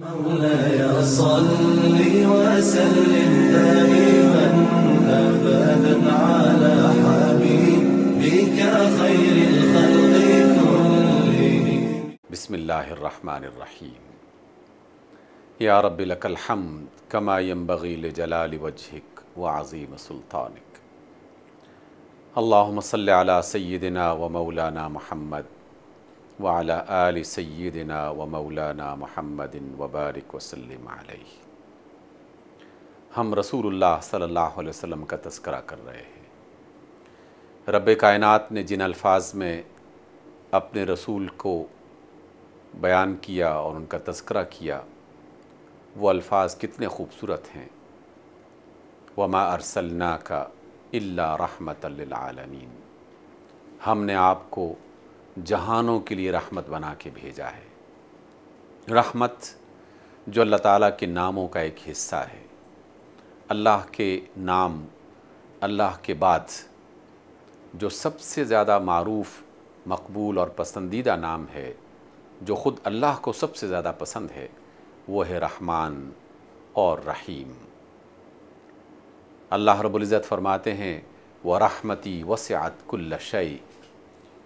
مولاي صل وسلم دائما أبدا على حبيبك خير الخلق كلهم. بسم اللہ الرحمن الرحیم. یا رب لک الحمد کما ینبغی لجلال وجہک وعظیم سلطانک. اللہم صل علی سیدنا و مولانا محمد وعلی آل سیدنا و مولانا محمد وبارک وسلم علیہ. ہم رسول اللہ صلی اللہ علیہ وسلم کا تذکرہ کر رہے ہیں. رب کائنات نے جن الفاظ میں اپنے رسول کو بیان کیا اور ان کا تذکرہ کیا وہ الفاظ کتنے خوبصورت ہیں. وَمَا أَرْسَلْنَاكَ إِلَّا رَحْمَةً لِلْعَالَمِينَ. ہم نے آپ کو جہانوں کے لیے رحمت بنا کے بھیجا ہے. رحمت جو اللہ تعالیٰ کے ناموں کا ایک حصہ ہے. اللہ کے نام اللہ کے بعد جو سب سے زیادہ معروف مقبول اور پسندیدہ نام ہے جو خود اللہ کو سب سے زیادہ پسند ہے وہ ہے رحمان اور رحیم. اللہ رب العزت فرماتے ہیں وَرَحْمَتِي وَسِعَتْ كُلَّ شَيْءٍ.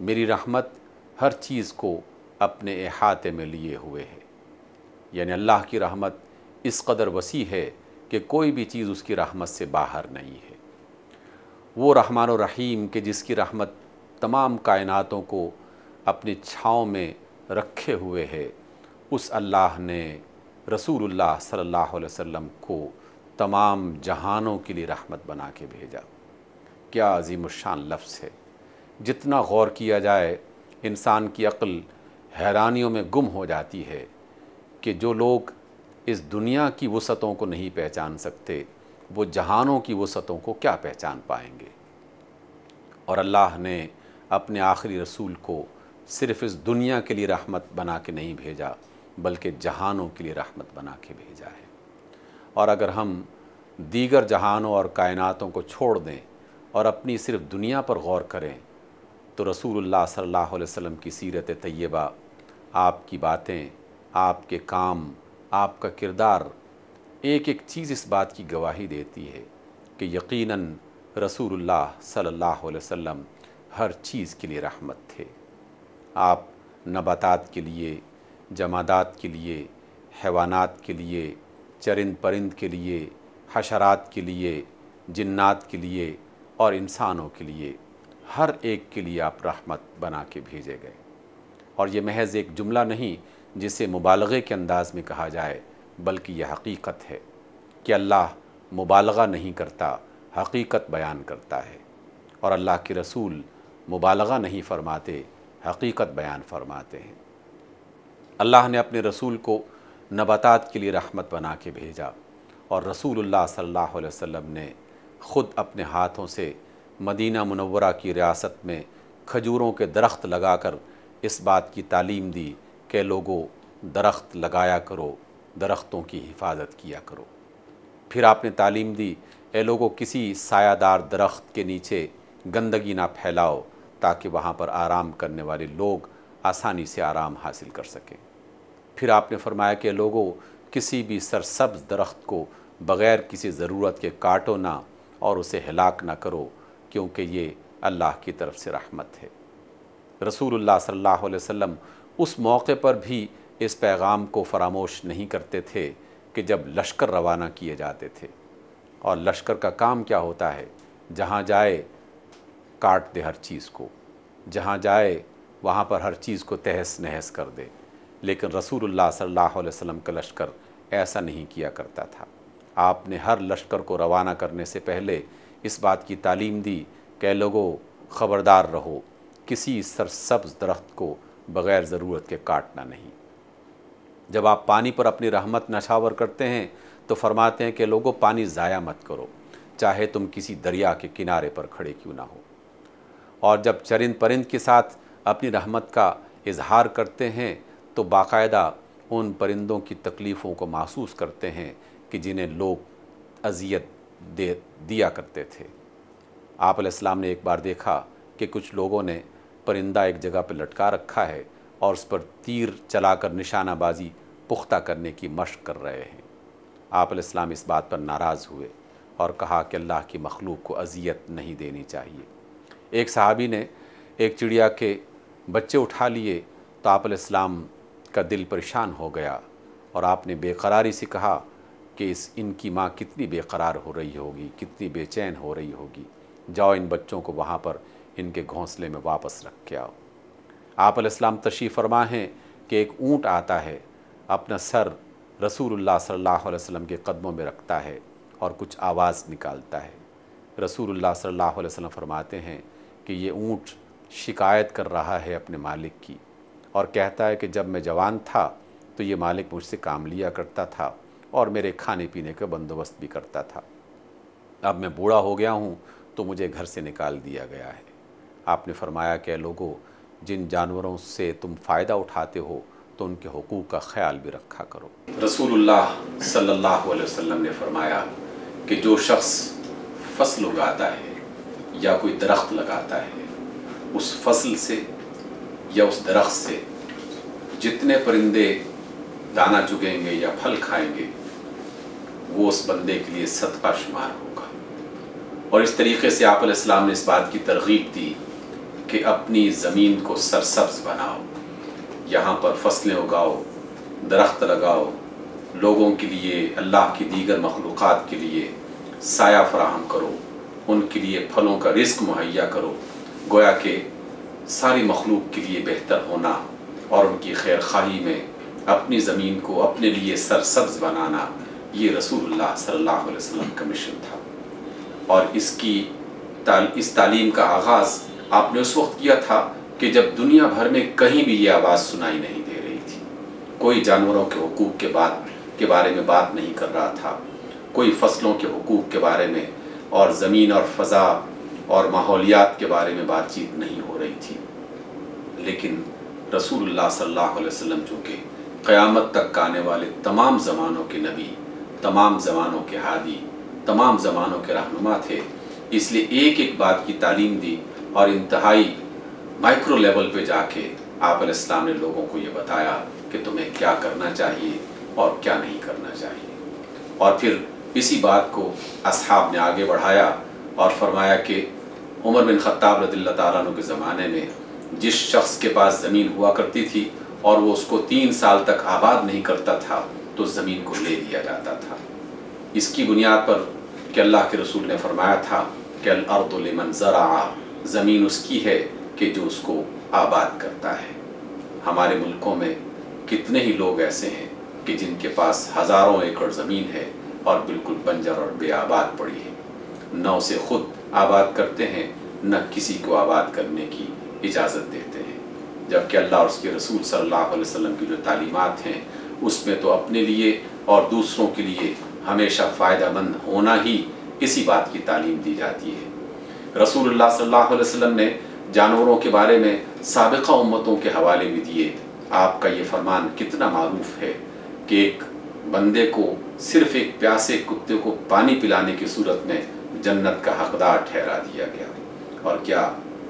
میری رحمت ہر چیز کو اپنے احاطے میں لیے ہوئے ہے. یعنی اللہ کی رحمت اس قدر وسیع ہے کہ کوئی بھی چیز اس کی رحمت سے باہر نہیں ہے. وہ رحمان و رحیم کہ جس کی رحمت تمام کائناتوں کو اپنی چھاؤں میں رکھے ہوئے ہے، اس اللہ نے رسول اللہ صلی اللہ علیہ وسلم کو تمام جہانوں کے لیے رحمت بنا کے بھیجا. کیا عظیم الشان لفظ ہے. جتنا غور کیا جائے انسان کی عقل حیرانیوں میں گم ہو جاتی ہے کہ جو لوگ اس دنیا کی وسعتوں کو نہیں پہچان سکتے وہ جہانوں کی وسعتوں کو کیا پہچان پائیں گے. اور اللہ نے اپنے آخری رسول کو صرف اس دنیا کے لیے رحمت بنا کے نہیں بھیجا بلکہ جہانوں کے لیے رحمت بنا کے بھیجا ہے. اور اگر ہم دیگر جہانوں اور کائناتوں کو چھوڑ دیں اور اپنی صرف دنیا پر غور کریں تو رسول اللہ صلی اللہ علیہ وسلم کی سیرت طیبہ، آپ کی باتیں، آپ کے کام، آپ کا کردار، ایک ایک چیز اس بات کی گواہی دیتی ہے کہ یقیناً رسول اللہ صلی اللہ علیہ وسلم ہر چیز کے لیے رحمت تھے. آپ نباتات کے لیے، جمادات کے لیے، حیوانات کے لیے، چرند پرند کے لیے، حشرات کے لیے، جنات کے لیے اور انسانوں کے لیے ہر ایک کے لیے آپ رحمت بنا کے بھیجے گئے. اور یہ محض ایک جملہ نہیں جسے مبالغے کے انداز میں کہا جائے بلکہ یہ حقیقت ہے کہ اللہ مبالغہ نہیں کرتا، حقیقت بیان کرتا ہے. اور اللہ کے رسول مبالغہ نہیں فرماتے، حقیقت بیان فرماتے ہیں. اللہ نے اپنے رسول کو نباتات کے لیے رحمت بنا کے بھیجا اور رسول اللہ صلی اللہ علیہ وسلم نے خود اپنے ہاتھوں سے مدینہ منورہ کی ریاست میں کھجوروں کے درخت لگا کر اس بات کی تعلیم دی کہ لوگوں درخت لگایا کرو، درختوں کی حفاظت کیا کرو. پھر آپ نے تعلیم دی اے لوگوں کسی سایہ دار درخت کے نیچے گندگی نہ پھیلاؤ تاکہ وہاں پر آرام کرنے والے لوگ آسانی سے آرام حاصل کر سکیں. پھر آپ نے فرمایا کہ لوگوں کسی بھی سرسبز درخت کو بغیر کسی ضرورت کے کاٹو نہ اور اسے ہلاک نہ کرو کیونکہ یہ اللہ کی طرف سے رحمت ہے. رسول اللہ صلی اللہ علیہ وسلم اس موقع پر بھی اس پیغام کو فراموش نہیں کرتے تھے کہ جب لشکر روانہ کیے جاتے تھے. اور لشکر کا کام کیا ہوتا ہے؟ جہاں جائے کاٹ دے ہر چیز کو، جہاں جائے وہاں پر ہر چیز کو تہس نہس کر دے. لیکن رسول اللہ صلی اللہ علیہ وسلم کا لشکر ایسا نہیں کیا کرتا تھا. آپ نے ہر لشکر کو روانہ کرنے سے پہلے اس بات کی تعلیم دی کہ لوگوں خبردار رہو، کسی سرسبز درخت کو بغیر ضرورت کے کاٹنا نہیں. جب آپ پانی پر اپنی رحمت نچھاور کرتے ہیں تو فرماتے ہیں کہ لوگوں پانی ضائع مت کرو چاہے تم کسی دریا کے کنارے پر کھڑے کیوں نہ ہو. اور جب چرند پرند کے ساتھ اپنی رحمت کا اظہار کرتے ہیں تو باقاعدہ ان پرندوں کی تکلیفوں کو محسوس کرتے ہیں کہ جنہیں لوگ اذیت دیا کرتے تھے. آپ علیہ السلام نے ایک بار دیکھا کہ کچھ لوگوں نے پرندہ ایک جگہ پہ لٹکا رکھا ہے اور اس پر تیر چلا کر نشانہ بازی پختہ کرنے کی مشق کر رہے ہیں۔ آپ علیہ السلام اس بات پر ناراض ہوئے اور کہا کہ اللہ کی مخلوق کو اذیت نہیں دینی چاہیے۔ ایک صحابی نے ایک چڑیا کے بچے اٹھا لیے تو آپ علیہ السلام کا دل پریشان ہو گیا اور آپ نے بے قراری سے کہا کہ ان کی ماں کتنی بے قرار ہو رہی ہوگی، کتنی بے چین ہو رہی ہوگی، جاؤ ان بچوں کو وہاں پر ان کے گھونسلے میں واپس رکھ کے آؤ۔ آپ علیہ السلام تشریف فرما ہیں کہ ایک اونٹ آتا ہے، اپنا سر رسول اللہ صلی اللہ علیہ وسلم کے قدموں میں رکھتا ہے اور کچھ آواز نکالتا ہے۔ رسول اللہ صلی اللہ علیہ وسلم فرماتے ہیں کہ یہ اونٹ شکایت کر رہا ہے اپنے مالک کی اور کہتا ہے کہ جب میں جوان تھا تو یہ مالک مجھ سے کام لیا کرتا تھا اور میرے کھانے پینے کا بندوبست بھی کرتا تھا، اب میں بوڑھا ہو گیا ہوں تو مجھے گھر سے نکال دیا گیا ہے۔ آپ نے فرمایا کہ لوگوں، جن جانوروں سے تم فائدہ اٹھاتے ہو تو ان کے حقوق کا خیال بھی رکھا کرو۔ رسول اللہ صلی اللہ علیہ وسلم نے فرمایا کہ جو شخص فصل اگاتا ہے یا کوئی درخت لگاتا ہے، اس فصل سے یا اس درخت سے جتنے پرندے دانہ چگیں گے یا پھل کھائیں گے وہ اس بندے کے لیے صدقہ شمار ہوگا۔ اور اس طریقے سے آپ علیہ السلام نے اس بات کی ترغیب دی کہ اپنی زمین کو سرسبز بناؤ، یہاں پر فصلیں اگاؤ، درخت لگاؤ، لوگوں کے لیے، اللہ کی دیگر مخلوقات کے لیے سایہ فراہم کرو، ان کے لیے پھلوں کا رزق مہیا کرو، گویا کہ ساری مخلوق کے لیے بہتر ہونا اور ان کی خیر خواہی میں اپنی زمین کو اپنے لیے سرسبز بنانا، یہ رسول اللہ صلی اللہ علیہ وسلم کا مشن تھا۔ اور اس تعلیم کا آغاز آپ نے اس وقت کیا تھا کہ جب دنیا بھر میں کہیں بھی یہ آواز سنائی نہیں دے رہی تھی، کوئی جانوروں کے حقوق کے بارے میں بات نہیں کر رہا تھا، کوئی فصلوں کے حقوق کے بارے میں اور زمین اور فضا اور ماحولیات کے بارے میں بات چیت نہیں ہو رہی تھی۔ لیکن رسول اللہ صلی اللہ علیہ وسلم جو کہ قیامت تک آنے والے تمام زمانوں کے نبی، تمام زمانوں کے ہادی، تمام زمانوں کے رہنما تھے، اس لیے ایک ایک بات کی تعلیم دی اور انتہائی مائکرو لیول پہ جا کے آپ علیہ السلام نے لوگوں کو یہ بتایا کہ تمہیں کیا کرنا چاہیے اور کیا نہیں کرنا چاہیے۔ اور پھر اسی بات کو اصحاب نے آگے بڑھایا اور فرمایا کہ عمر بن خطاب رضی اللہ تعالیٰ عنہ کے زمانے میں جس شخص کے پاس زمین ہوا کرتی تھی اور وہ اس کو 3 سال تک آباد نہیں کرتا تھا تو زمین کو لے لیا جاتا تھا، اس کی بنیاد پر کہ اللہ کے رسول نے فرمایا تھا کہ الارض لمن زرع، زمین اس کی ہے کہ جو اس کو آباد کرتا ہے۔ ہمارے ملکوں میں کتنے ہی لوگ ایسے ہیں کہ جن کے پاس ہزاروں ایکڑ زمین ہے اور بالکل بنجر اور بے آباد پڑی ہے، نہ اسے خود آباد کرتے ہیں نہ کسی کو آباد کرنے کی اجازت دیتے ہیں، جبکہ اللہ اور اس کے رسول صلی اللہ علیہ وسلم کی جو تعلیمات ہیں اس میں تو اپنے لیے اور دوسروں کے لیے ہمیشہ فائدہ مند ہونا ہی اسی بات کی تعلیم دی جاتی ہے۔ رسول اللہ صلی اللہ علیہ وسلم نے جانوروں کے بارے میں سابقہ امتوں کے حوالے بھی دیے۔ آپ کا یہ فرمان کتنا معروف ہے کہ ایک بندے کو صرف ایک پیاسے کتے کو پانی پلانے کی صورت میں جنت کا حقدار ٹھہرا دیا گیا۔ اور کیا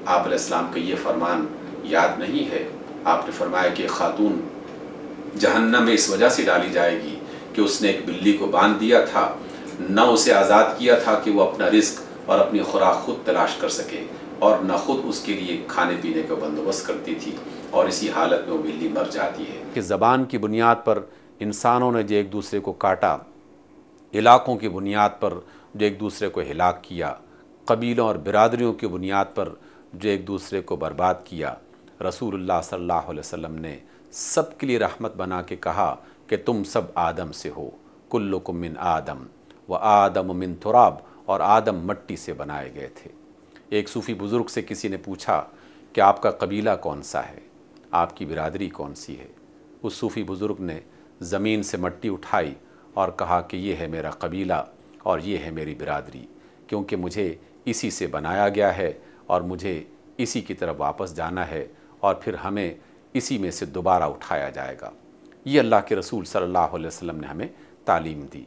آپ علیہ السلام کا یہ فرمان یاد نہیں ہے؟ آپ نے فرمایا کہ خاتون جہنم میں اس وجہ سے ڈالی جائے گی کہ اس نے ایک بلی کو باندھ دیا تھا، نہ اسے آزاد کیا تھا کہ وہ اپنا رزق اور اپنی خوراک خود تلاش کر سکے، اور نہ خود اس کے لیے کھانے پینے کا بندوبست کرتی تھی، اور اسی حالت میں وہ بلی مر جاتی ہے۔ کہ زبان کی بنیاد پر انسانوں نے جو ایک دوسرے کو کاٹا، علاقوں کی بنیاد پر جو ایک دوسرے کو ہلاک کیا، قبیلوں اور برادریوں کی بنیاد پر جو ایک دوسرے کو برباد کیا، رسول اللہ صلی اللہ علیہ وسلم نے سب کے لیے رحمت بنا کے کہا کہ تم سب آدم سے ہو، کلکم من آدم و آدم من تراب، اور آدم مٹی سے بنائے گئے تھے۔ ایک صوفی بزرگ سے کسی نے پوچھا کہ آپ کا قبیلہ کون سا ہے، آپ کی برادری کون سی ہے؟ اس صوفی بزرگ نے زمین سے مٹی اٹھائی اور کہا کہ یہ ہے میرا قبیلہ اور یہ ہے میری برادری، کیونکہ مجھے اسی سے بنایا گیا ہے اور مجھے اسی کی طرف واپس جانا ہے، اور پھر ہمیں اسی میں سے دوبارہ اٹھایا جائے گا۔ یہ اللہ کے رسول صلی اللہ علیہ وسلم نے ہمیں تعلیم دی۔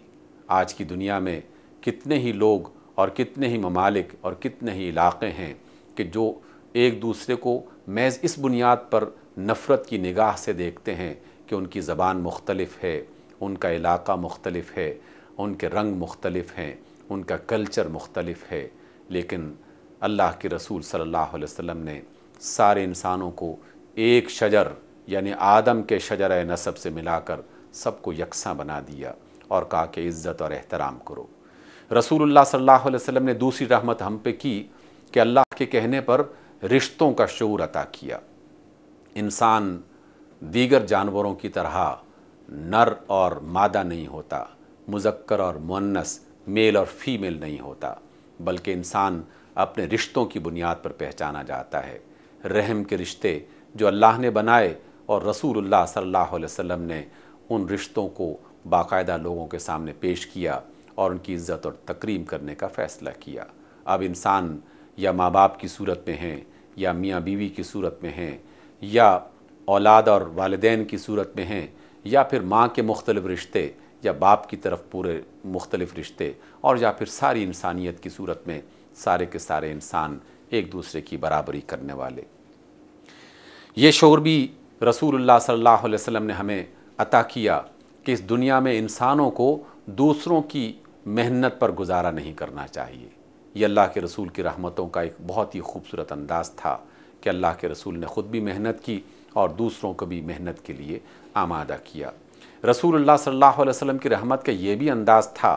آج کی دنیا میں کتنے ہی لوگ اور کتنے ہی ممالک اور کتنے ہی علاقے ہیں کہ جو ایک دوسرے کو محض اس بنیاد پر نفرت کی نگاہ سے دیکھتے ہیں کہ ان کی زبان مختلف ہے، ان کا علاقہ مختلف ہے، ان کے رنگ مختلف ہیں، ان کا کلچر مختلف ہے، لیکن اللہ کے رسول صلی اللہ علیہ وسلم نے سارے انسانوں کو ایک شجر یعنی آدم کے شجرہ نسب سے ملا کر سب کو یکساں بنا دیا اور کہا کہ عزت اور احترام کرو۔ رسول اللہ صلی اللہ علیہ وسلم نے دوسری رحمت ہم پہ کی کہ اللہ کے کہنے پر رشتوں کا شعور عطا کیا۔ انسان دیگر جانوروں کی طرح نر اور مادہ نہیں ہوتا، مذکر اور مؤنث، میل اور فیمیل نہیں ہوتا، بلکہ انسان اپنے رشتوں کی بنیاد پر پہچانا جاتا ہے۔ رحم کے رشتے جو اللہ نے بنائے اور رسول اللہ صلی اللہ علیہ وسلم نے ان رشتوں کو باقاعدہ لوگوں کے سامنے پیش کیا اور ان کی عزت اور تکریم کرنے کا فیصلہ کیا۔ اب انسان یا ماں باپ کی صورت میں ہیں، یا میاں بیوی کی صورت میں ہیں، یا اولاد اور والدین کی صورت میں ہیں، یا پھر ماں کے مختلف رشتے، یا باپ کی طرف پورے مختلف رشتے، اور یا پھر ساری انسانیت کی صورت میں سارے کے سارے انسان ایک دوسرے کی برابری کرنے والے۔ یہ شعور بھی رسول اللہ صلی اللہ علیہ وسلم نے ہمیں عطا کیا کہ اس دنیا میں انسانوں کو دوسروں کی محنت پر گزارا نہیں کرنا چاہیے۔ یہ اللہ کے رسول کی رحمتوں کا ایک بہت ہی خوبصورت انداز تھا کہ اللہ کے رسول نے خود بھی محنت کی اور دوسروں کو بھی محنت کے لیے آمادہ کیا۔ رسول اللہ صلی اللہ علیہ وسلم کی رحمت کا یہ بھی انداز تھا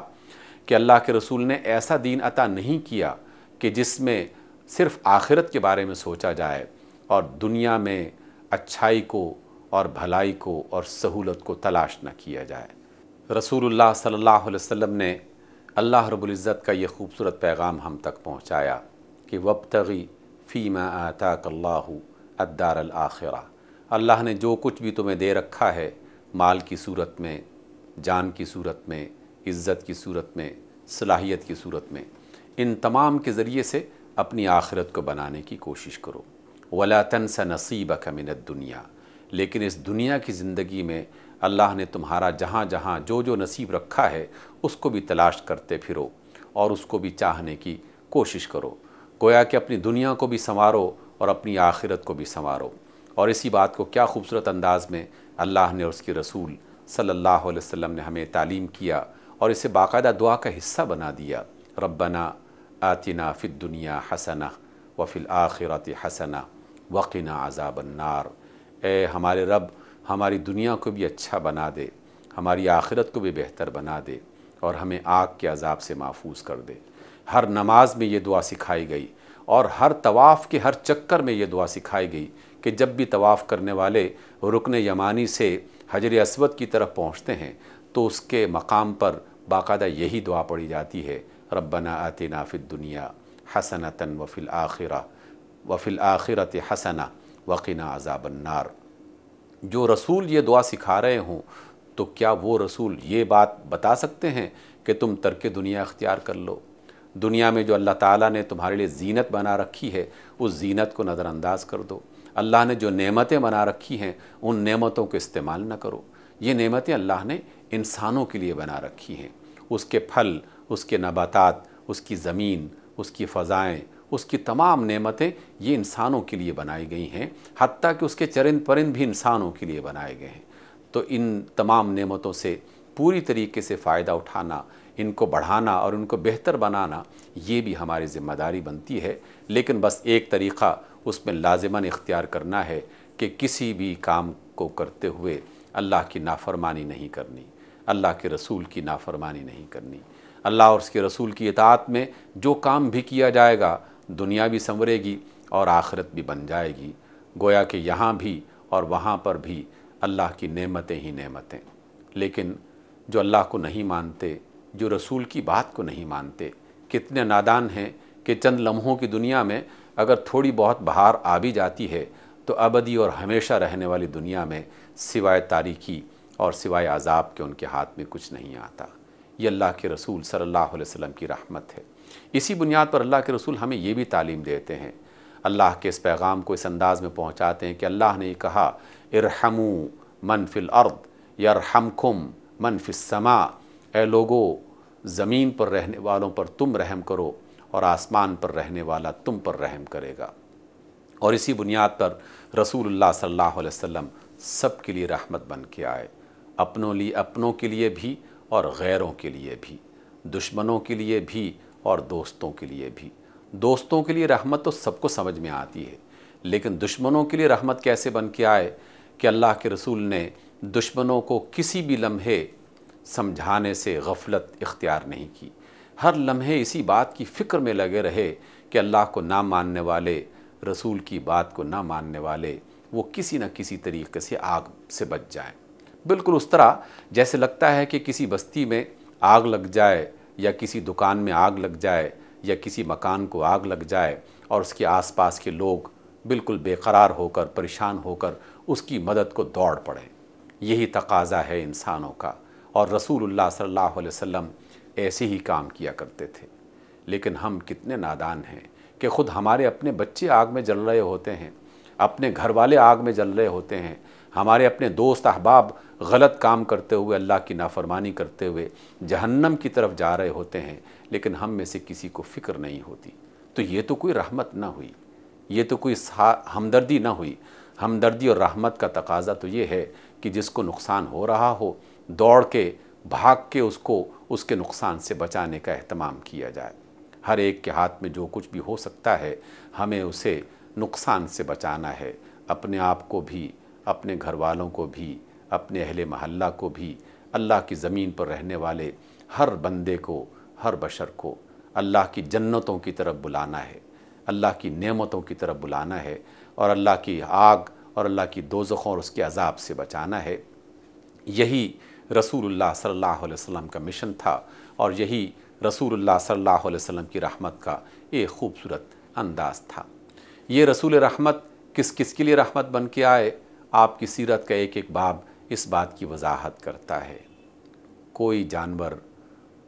کہ اللہ کے رسول نے ایسا دین عطا نہیں کیا کہ جس میں صرف آخرت کے بارے میں سوچا جائے اور دنیا میں اچھائی کو اور بھلائی کو اور سہولت کو تلاش نہ کیا جائے۔ رسول اللہ صلی اللہ علیہ وسلم نے اللہ رب العزت کا یہ خوبصورت پیغام ہم تک پہنچایا کہ وابتغی فیما آتاک اللہ الدار الآخرہ، اللہ نے جو کچھ بھی تمہیں دے رکھا ہے مال کی صورت میں، جان کی صورت میں، عزت کی صورت میں، صلاحیت کی صورت میں، ان تمام کے ذریعے سے اپنی آخرت کو بنانے کی کوشش کرو۔ وَلَا تَنْسَ نَصِيبَكَ مِنَ الدُّنْيَا، لیکن اس دنیا کی زندگی میں اللہ نے تمہارا جہاں جہاں جو جو نصیب رکھا ہے اس کو بھی تلاش کرتے پھرو اور اس کو بھی چاہنے کی کوشش کرو۔ گویا کہ اپنی دنیا کو بھی سنوارو اور اپنی آخرت کو بھی سنوارو۔ اور اسی بات کو کیا خوبصورت انداز میں اللہ نے اور اس کے رسول صلی اللہ علیہ وسلم نے ہمیں تعلیم کیا اور اسے باقاعدہ دعا کا حصہ بنا دیا۔ ربنا آتنا فی الدنیا حسنہ وفی الآخرۃ حسنہ وقنا عذاب النار، اے ہمارے رب ہماری دنیا کو بھی اچھا بنا دے، ہماری آخرت کو بھی بہتر بنا دے اور ہمیں آگ کے عذاب سے محفوظ کر دے۔ ہر نماز میں یہ دعا سکھائی گئی اور ہر طواف کے ہر چکر میں یہ دعا سکھائی گئی کہ جب بھی طواف کرنے والے رکن یمانی سے حجر اسود کی طرف پہنچتے ہیں تو اس کے مقام پر باقاعدہ یہی دعا پڑھی جاتی ہے، ربنا آتنا فی الدنیا حسنۃ وفی الآخرۃ حسنہ وقنا عذاب النار۔ جو رسول یہ دعا سکھا رہے ہوں تو کیا وہ رسول یہ بات بتا سکتے ہیں کہ تم ترک دنیا اختیار کر لو؟ دنیا میں جو اللہ تعالیٰ نے تمہارے لیے زینت بنا رکھی ہے اس زینت کو نظر انداز کر دو۔ اللہ نے جو نعمتیں بنا رکھی ہیں ان نعمتوں کو استعمال نہ کرو۔ یہ نعمتیں اللہ نے انسانوں کے لیے بنا رکھی ہیں، اس کے پھل، اس کے نباتات، اس کی زمین، اس کی فضائیں، اس کی تمام نعمتیں یہ انسانوں کے لیے بنائی گئی ہیں، حتیٰ کہ اس کے چرند پرند بھی انسانوں کے لیے بنائے گئے ہیں۔ تو ان تمام نعمتوں سے پوری طریقے سے فائدہ اٹھانا، ان کو بڑھانا اور ان کو بہتر بنانا یہ بھی ہماری ذمہ داری بنتی ہے، لیکن بس ایک طریقہ اس میں لازماً اختیار کرنا ہے کہ کسی بھی کام کو کرتے ہوئے اللہ کی نافرمانی نہیں کرنی، اللہ کے رسول کی نافرمانی نہیں کرنی۔ اللہ اور اس کے رسول کی اطاعت میں جو کام بھی کیا جائے گا دنیا بھی سنورے گی اور آخرت بھی بن جائے گی۔ گویا کہ یہاں بھی اور وہاں پر بھی اللہ کی نعمتیں ہی نعمتیں۔ لیکن جو اللہ کو نہیں مانتے، جو رسول کی بات کو نہیں مانتے، کتنے نادان ہیں کہ چند لمحوں کی دنیا میں اگر تھوڑی بہت بہار آ بھی جاتی ہے تو ابدی اور ہمیشہ رہنے والی دنیا میں سوائے تاریکی اور سوائے عذاب کے ان کے ہاتھ میں کچھ نہیں آتا۔ یہ اللہ کے رسول صلی اللہ علیہ وسلم کی رحمت ہے۔ اسی بنیاد پر اللہ کے رسول ہمیں یہ بھی تعلیم دیتے ہیں، اللہ کے اس پیغام کو اس انداز میں پہنچاتے ہیں کہ اللہ نے یہ کہا ارحموا من فی الارض یرحمکم من فی السماء، اے لوگو زمین پر رہنے والوں پر تم رحم کرو اور آسمان پر رہنے والا تم پر رحم کرے گا۔ اور اسی بنیاد پر رسول اللہ صلی اللہ علیہ وسلم سب کے لیے رحمت بن کے آئے، اپنوں کے لیے بھی اور غیروں کے لیے بھی، دشمنوں کے لیے بھی اور دوستوں کے لیے بھی۔ دوستوں کے لیے رحمت تو سب کو سمجھ میں آتی ہے، لیکن دشمنوں کے لیے رحمت کیسے بن کے آئے کہ اللہ کے رسول نے دشمنوں کو کسی بھی لمحے سمجھانے سے غفلت اختیار نہیں کی، ہر لمحے اسی بات کی فکر میں لگے رہے کہ اللہ کو نہ ماننے والے، رسول کی بات کو نہ ماننے والے وہ کسی نہ کسی طریقے سے آگ سے بچ جائیں۔ بالکل اس طرح جیسے لگتا ہے کہ کسی بستی میں آگ لگ جائے یا کسی دکان میں آگ لگ جائے یا کسی مکان کو آگ لگ جائے اور اس کے آس پاس کے لوگ بالکل بے قرار ہو کر، پریشان ہو کر اس کی مدد کو دوڑ پڑیں۔ یہی تقاضا ہے انسانوں کا، اور رسول اللہ صلی اللہ علیہ وسلم ایسے ہی کام کیا کرتے تھے۔ لیکن ہم کتنے نادان ہیں کہ خود ہمارے اپنے بچے آگ میں جل رہے ہوتے ہیں، اپنے گھر والے آگ میں جل رہے ہوتے ہیں، ہمارے اپنے دوست احباب غلط کام کرتے ہوئے، اللہ کی نافرمانی کرتے ہوئے جہنم کی طرف جا رہے ہوتے ہیں، لیکن ہم میں سے کسی کو فکر نہیں ہوتی۔ تو یہ تو کوئی رحمت نہ ہوئی، یہ تو کوئی ہمدردی نہ ہوئی۔ ہمدردی اور رحمت کا تقاضا تو یہ ہے کہ جس کو نقصان ہو رہا ہو، دوڑ کے بھاگ کے اس کے نقصان سے بچانے کا اہتمام کیا جائے۔ ہر ایک کے ہاتھ میں جو کچھ بھی ہو سکتا ہے، ہمیں اسے نقصان سے بچانا ہے، اپنے آپ کو بھی، اپنے گھر والوں کو بھی، اپنے اہل محلہ کو بھی، اللہ کی زمین پر رہنے والے ہر بندے کو، ہر بشر کو اللہ کی جنتوں کی طرف بلانا ہے، اللہ کی نعمتوں کی طرف بلانا ہے، اور اللہ کی آگ اور اللہ کی دوزخ اور اس کے عذاب سے بچانا ہے۔ یہی رسول اللہ صلی اللہ علیہ وسلم کا مشن تھا، اور یہی رسول اللہ صلی اللہ علیہ وسلم کی رحمت کا ایک خوبصورت انداز تھا۔ یہ رسول رحمت کس کس کے لیے رحمت بن کے آئے؟ آپ کی سیرت کا ایک ایک باب اس بات کی وضاحت کرتا ہے۔ کوئی جانور،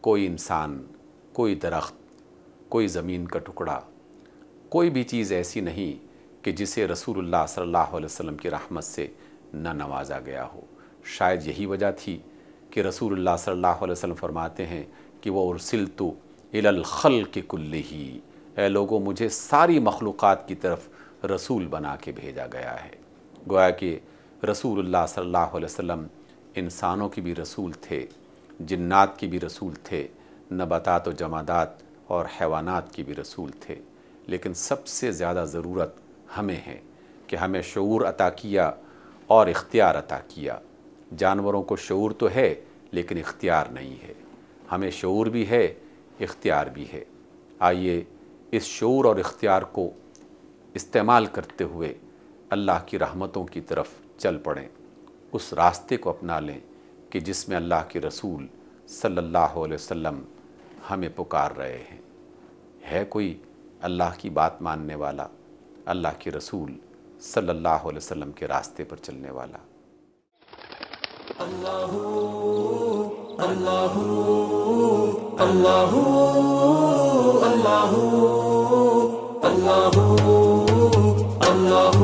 کوئی انسان، کوئی درخت، کوئی زمین کا ٹکڑا، کوئی بھی چیز ایسی نہیں کہ جسے رسول اللہ صلی اللہ علیہ وسلم کی رحمت سے نہ نوازا گیا ہو۔ شاید یہی وجہ تھی کہ رسول اللہ صلی اللہ علیہ وسلم فرماتے ہیں کہ وہ ارسلت الی الخلق کلہ، اے لوگوں مجھے ساری مخلوقات کی طرف رسول بنا کے بھیجا گیا ہے۔ گویا کہ رسول اللہ صلی اللہ علیہ وسلم انسانوں کی بھی رسول تھے، جنات کی بھی رسول تھے، نباتات و جمادات اور حیوانات کی بھی رسول تھے، لیکن سب سے زیادہ ضرورت ہمیں ہے کہ ہمیں شعور عطا کیا اور اختیار عطا کیا۔ جانوروں کو شعور تو ہے لیکن اختیار نہیں ہے، ہمیں شعور بھی ہے، اختیار بھی ہے۔ آئیے اس شعور اور اختیار کو استعمال کرتے ہوئے اللہ کی رحمتوں کی طرف چل پڑیں، اس راستے کو اپنا لیں کہ جس میں اللہ کے رسول صلی اللہ علیہ وسلم ہمیں پکار رہے ہیں۔ ہے کوئی اللہ کی بات ماننے والا، اللہ کے رسول صلی اللہ علیہ وسلم کے راستے پر چلنے والا؟ اللہ اللہ اللہ اللہ اللہ اللہ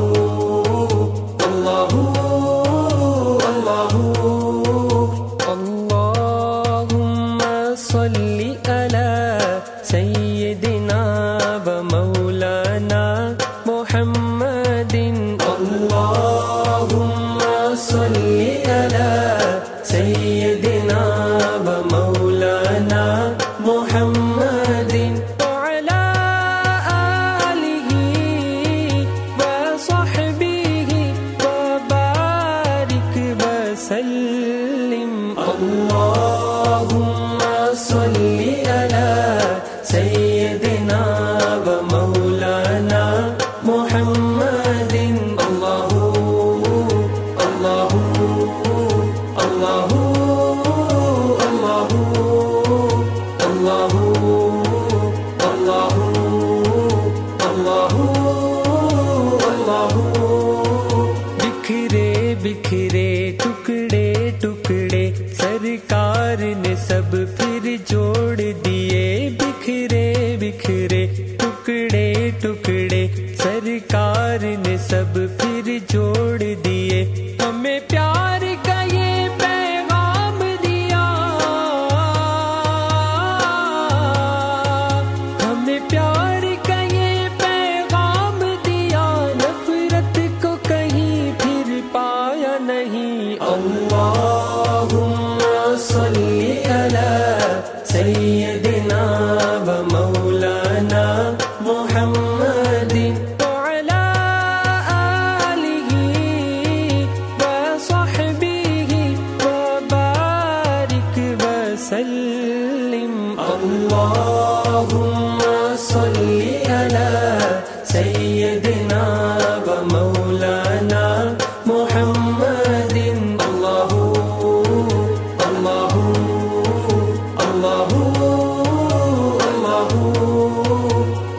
اللہ اللہم صلی علی سیدنا و مولانا محمد، اللہم صلی علی سیدنا و مولانا محمد وعلی آلہ وصحبہ وبارک وسلم۔ اللہم صلی علی سیدنا و مولانا محمد، اللہ اللہ اللہ اللہ اللہ اللہ اللہ اللہ۔ بکھرے بکھرے ٹکڑے ٹکڑے سرکار نے سب پھر جوڑ دیے، بکھرے بکھرے ٹکڑے ٹکڑے سرکار نے سب پھر جوڑ دیے، ہمیں پیار کا یہ پیغام دیا، ہمیں پیار کا یہ پیغام دیا، نفرت کو کہیں پھر پایا على سيدنا ومولانا محمد وعلى آله وصحبه وبارك وسلم اللهم صل على سيدنا ومولانا محمد الله الله الله الله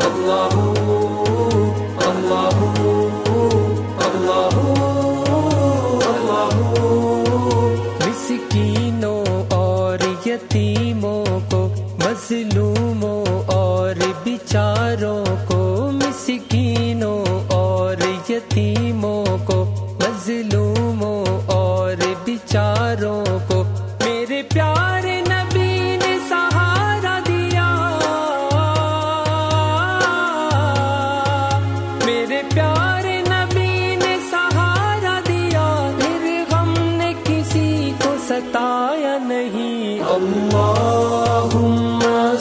الله الله الله الله مسکینوں اور یتیموں کو مظلوموں اور بیچاروں کو مسکینوں اور یتیموں کو مظلوموں اور بیچاروں کو میرے پیارے نبی نے سہارا دیا میرے پیارے نبی نے سہارا دیا پھر غم نے کسی کو ستایا نہیں اللہم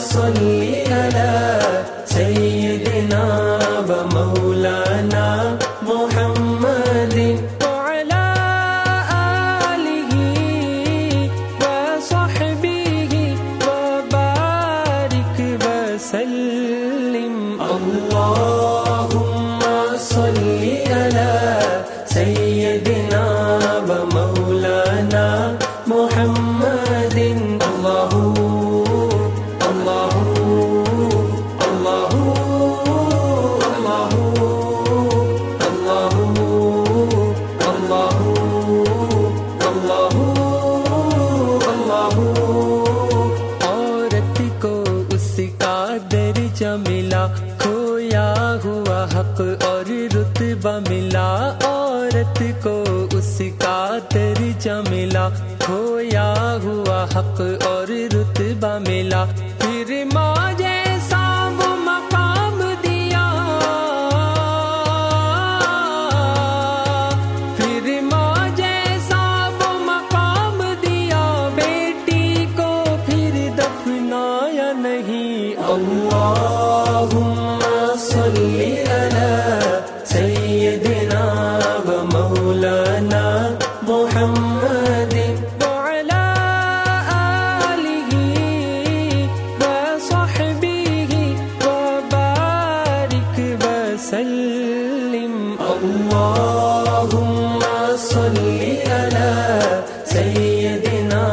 صلی علی سیدنا ومولانا محمد وعلى آلہ وصحبہ وبارک وسلم اللہم صلی علی سیدنا ومولانا محمد اللہ اللہ اللہ اللہ اللہ اللہ اللہ اللہ عورت کو اس کا درجہ ملا کھویا ہوا حق اور رتبہ ملا عورت کو اس کا درجہ ملا کھویا ہوا حق اور رتبہ ملا پھر ماں جیسا وہ مقام دیا پھر ماں جیسا وہ مقام دیا بیٹی کو پھر دفنایا نہیں اللہم صلی علی سیدنا ومولانا محمد وعلى آلہ وصحبہ وبارک وسلم اللہم صلی علی سیدنا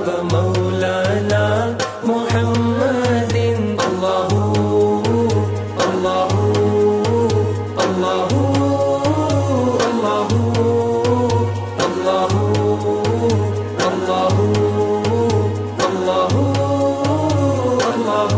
ومولانا محمد اللہ اللہ اللہ اللہ اللہ اللہ اللہ اللہ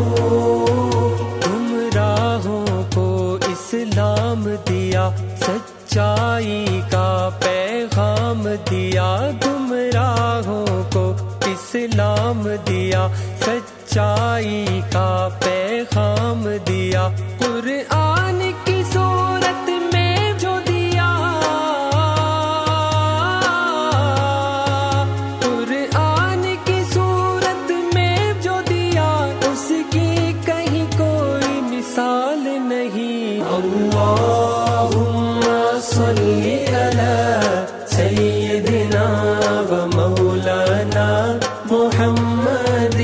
گمراہوں کو اسلام دیا سچائی کا پیغام دیا گمراہوں کو اسلام دیا سچائی کا پیغام دیا قرآن کی صورت میں جو دیا قرآن کی صورت میں جو دیا اس کی کہیں کوئی مثال نہیں اللہم صلی علی سیدنا ومولانا محمد